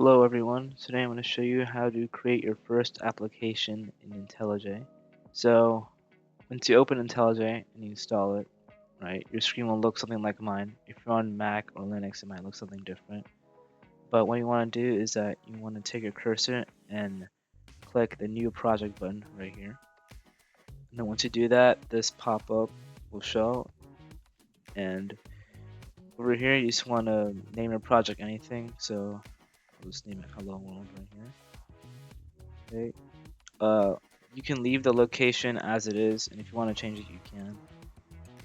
Hello everyone, today I'm going to show you how to create your first application in IntelliJ. So once you open IntelliJ and you install it, right, your screen will look something like mine. If you're on Mac or Linux, it might look something different. But what you want to do is that you want to take your cursor and click the new project button right here. And then once you do that, this pop-up will show, and over here you just want to name your project anything. So I'll just name it Hello World right here. Okay. You can leave the location as it is, and if you want to change it, you can.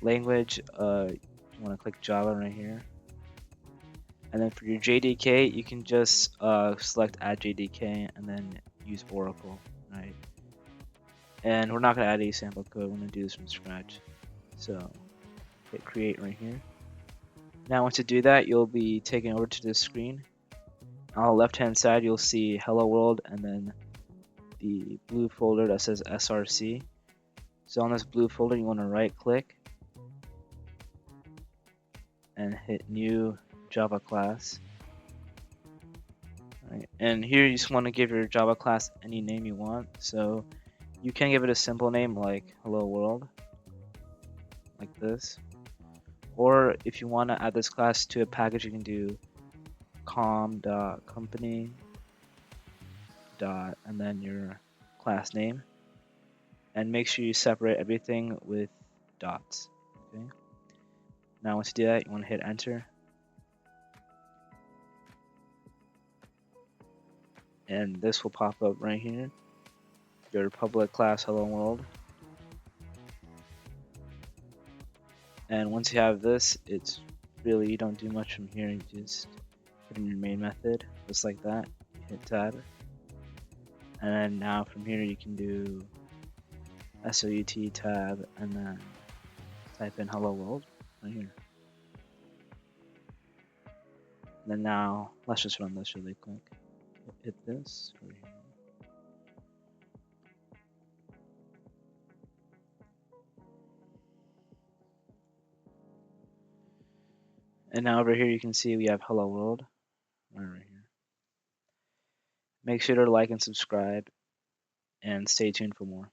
Language, you want to click Java right here. And then for your JDK, you can just select Add JDK and then use Oracle, right? And we're not going to add any sample code, we're going to do this from scratch. So hit Create right here. Now once you do that, you'll be taken over to this screen. On the left-hand side, you'll see Hello World and then the blue folder that says SRC. So on this blue folder, you want to right click and hit new Java class. Right. And here you just want to give your Java class any name you want. So you can give it a simple name like Hello World, like this. Or if you want to add this class to a package, you can do com.company dot and then your class name. And make sure you separate everything with dots. Okay. Now once you do that, you want to hit enter. And this will pop up right here. Your public class Hello World. And once you have this, it's really, you don't do much from here. You just put in your main method, just like that. Hit tab. And then now from here you can do SOUT tab and then type in Hello World right here. And then now let's just run this really quick. Hit this over here. And now over here you can see we have Hello World right here. Make sure to like and subscribe and stay tuned for more.